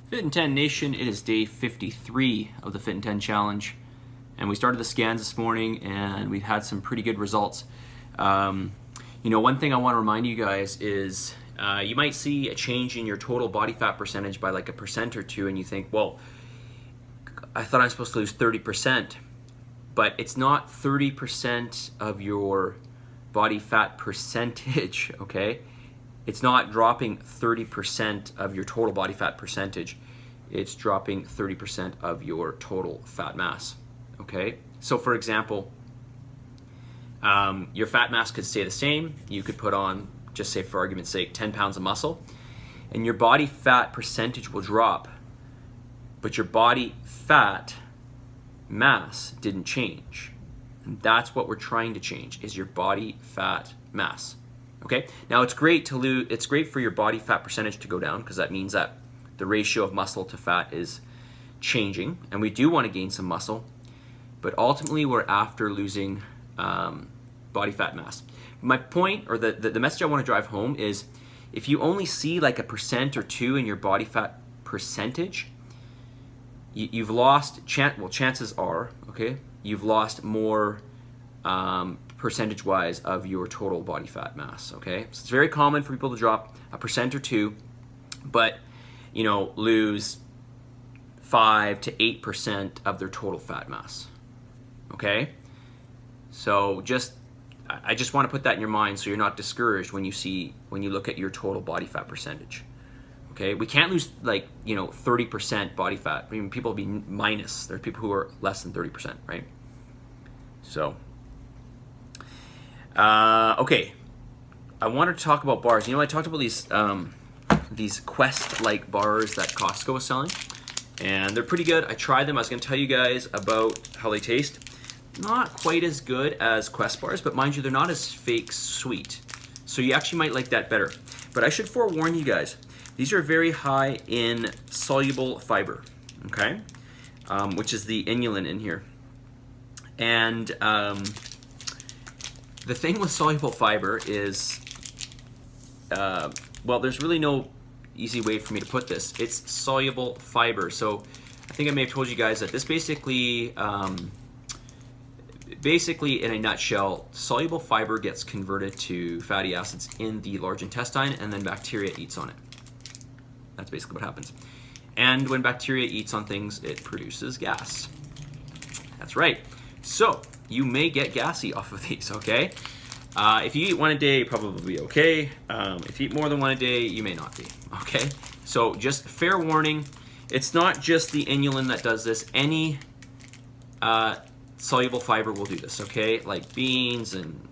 Fit in 10 Nation, it is day 53 of the Fit in 10 Challenge. And we started the scans this morning and we've had some pretty good results. One thing I want to remind you guys is you might see a change in your total body fat percentage by like 1% or 2 and you think, well, I thought I was supposed to lose 30%, but it's not 30% of your body fat percentage, okay? It's not dropping 30% of your total body fat percentage. It's dropping 30% of your total fat mass, okay? So for example, your fat mass could stay the same. You could put on, just say for argument's sake, 10 pounds of muscle, and your body fat percentage will drop, but your body fat mass didn't change. And that's what we're trying to change, is your body fat mass. Okay, now it's great to lose. It's great for your body fat percentage to go down because that means that the ratio of muscle to fat is changing, and we do want to gain some muscle. But ultimately, we're after losing body fat mass. My point, or the message I want to drive home is, if you only see like 1% or 2 in your body fat percentage, you've lost. Chances are, okay, you've lost more. Percentage-wise of your total body fat mass, okay? So it's very common for people to drop 1% or 2, but lose 5 to 8% of their total fat mass, okay? So I just want to put that in your mind so you're not discouraged when you look at your total body fat percentage, okay? We can't lose 30% body fat. I mean, people will be minus. There are people who are less than 30%, right? So. Okay, I wanted to talk about bars. I talked about these Quest-like bars that Costco is selling, and they're pretty good. I tried them. I was going to tell you guys about how they taste. Not quite as good as Quest bars, but mind you, they're not as fake sweet. So you actually might like that better. But I should forewarn you guys, these are very high in soluble fiber, okay? Which is the inulin in here. And the thing with soluble fiber is, there's really no easy way for me to put this. It's soluble fiber. So I think I may have told you guys that this basically in a nutshell, soluble fiber gets converted to fatty acids in the large intestine, and then bacteria eats on it. That's basically what happens. And when bacteria eats on things, it produces gas. That's right. So you may get gassy off of these, okay? If you eat one a day, probably be okay. If you eat more than one a day, you may not be, okay? So just fair warning, it's not just the inulin that does this. Any soluble fiber will do this, okay? Like beans and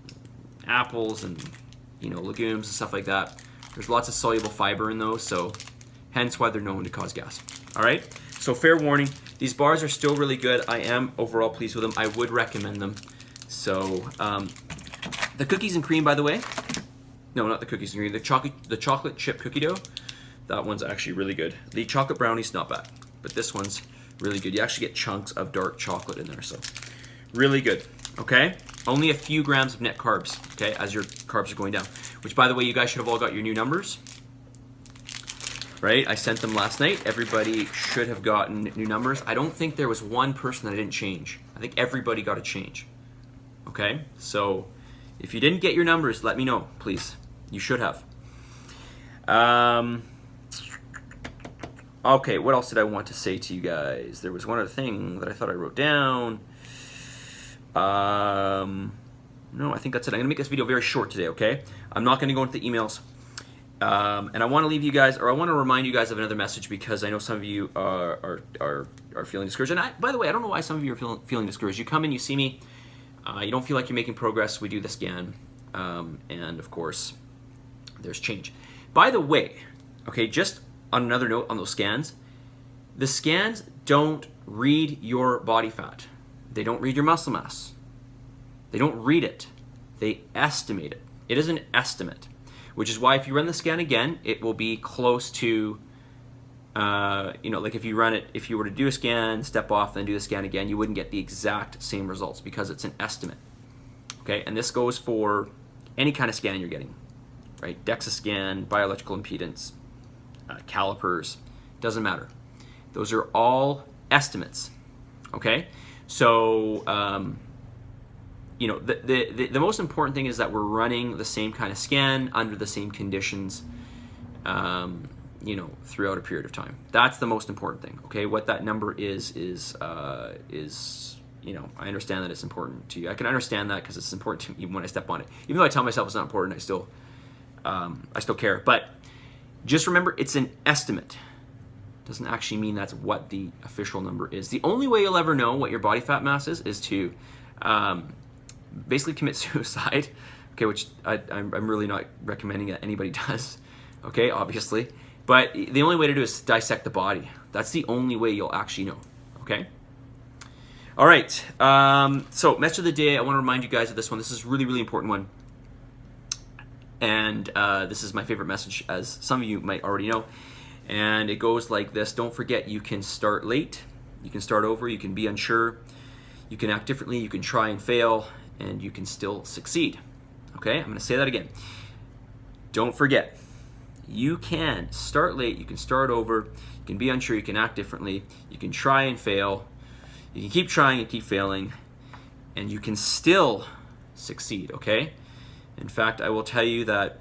apples and legumes and stuff like that. There's lots of soluble fiber in those, so hence why they're known to cause gas. All right? So fair warning, these bars are still really good. I am overall pleased with them. I would recommend them. So the cookies and cream, by the way, no, not the cookies and cream, the chocolate chip cookie dough, that one's actually really good. The chocolate brownie's not bad, but this one's really good. You actually get chunks of dark chocolate in there, so really good, okay? Only a few grams of net carbs, okay, as your carbs are going down, which, by the way, you guys should have all got your new numbers. Right? I sent them last night. Everybody should have gotten new numbers. I don't think there was one person that I didn't change. I think everybody got a change. Okay? So if you didn't get your numbers, let me know, please. You should have. Okay, what else did I want to say to you guys? There was one other thing that I thought I wrote down. No, I think that's it. I'm going to make this video very short today, okay? I'm not going to go into the emails. And I want to leave you guys, or I want to remind you guys of another message, because I know some of you are feeling discouraged. And by the way, I don't know why some of you are feeling discouraged. You come in, you see me, you don't feel like you're making progress. We do the scan, and of course, there's change. By the way, okay, just on another note on those scans, the scans don't read your body fat. They don't read your muscle mass. They don't read it. They estimate it. It is an estimate. Which is why if you run the scan again, it will be close to, like if you were to do a scan, step off, then do the scan again, you wouldn't get the exact same results because it's an estimate. Okay, and this goes for any kind of scan you're getting, right? DEXA scan, bioelectrical impedance, calipers, doesn't matter. Those are all estimates, okay? So, you know, the most important thing is that we're running the same kind of scan under the same conditions, you know, throughout a period of time. That's the most important thing, okay? What that number is, you know, I understand that it's important to you. I can understand that because it's important to me even when I step on it. Even though I tell myself it's not important, I still care. But just remember, it's an estimate. Doesn't actually mean that's what the official number is. The only way you'll ever know what your body fat mass is to basically commit suicide, okay, which I'm really not recommending that anybody does, okay, obviously. But the only way to do is dissect the body. That's the only way you'll actually know, okay? All right, so message of the day, I want to remind you guys of this one. This is a really, really important one. And this is my favorite message, as some of you might already know. And it goes like this: don't forget, you can start late, you can start over, you can be unsure, you can act differently, you can try and fail, and you can still succeed. Okay, I'm going to say that again. Don't forget, you can start late, you can start over, you can be unsure, you can act differently, you can try and fail, you can keep trying and keep failing, and you can still succeed, okay? In fact, I will tell you that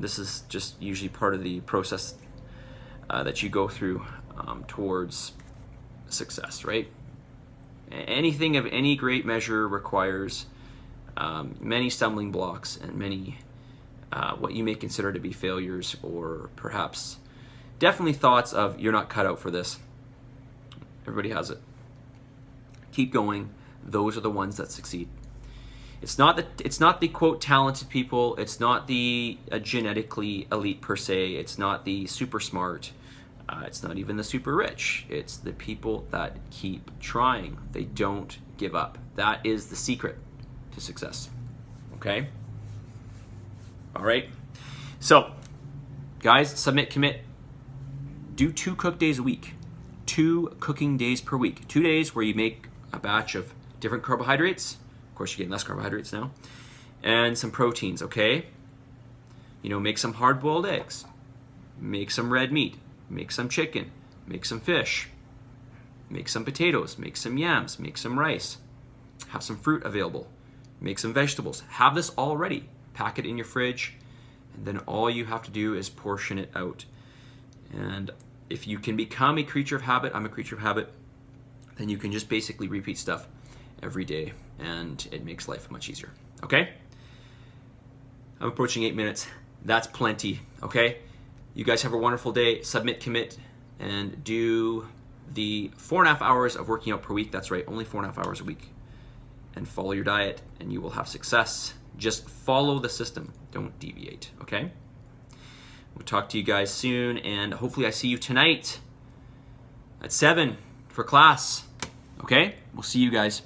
this is just usually part of the process that you go through towards success, right? Anything of any great measure requires many stumbling blocks and many what you may consider to be failures, or perhaps definitely thoughts of you're not cut out for this. Everybody has it. Keep going. Those are the ones that succeed. It's not the quote talented people. It's not the genetically elite per se. It's not the super smart. It's not even the super rich. It's the people that keep trying. They don't give up. That is the secret to success. Okay? All right. So, guys, submit, commit. Do 2 cook days a week. 2 cooking days per week. 2 days where you make a batch of different carbohydrates. Of course, you're getting less carbohydrates now. And some proteins, okay? You know, make some hard-boiled eggs. Make some red meat. Make some chicken. Make some fish. Make some potatoes. Make some yams. Make some rice. Have some fruit available. Make some vegetables. Have this all ready. Pack it in your fridge. And then all you have to do is portion it out. And if you can become a creature of habit, I'm a creature of habit, then you can just basically repeat stuff every day, and it makes life much easier, okay? I'm approaching 8 minutes. That's plenty, okay? You guys have a wonderful day. Submit, commit, and do the 4.5 hours of working out per week. That's right, only 4.5 hours a week. And follow your diet, and you will have success. Just follow the system. Don't deviate, okay? We'll talk to you guys soon, and hopefully I see you tonight at 7 for class, okay? We'll see you guys.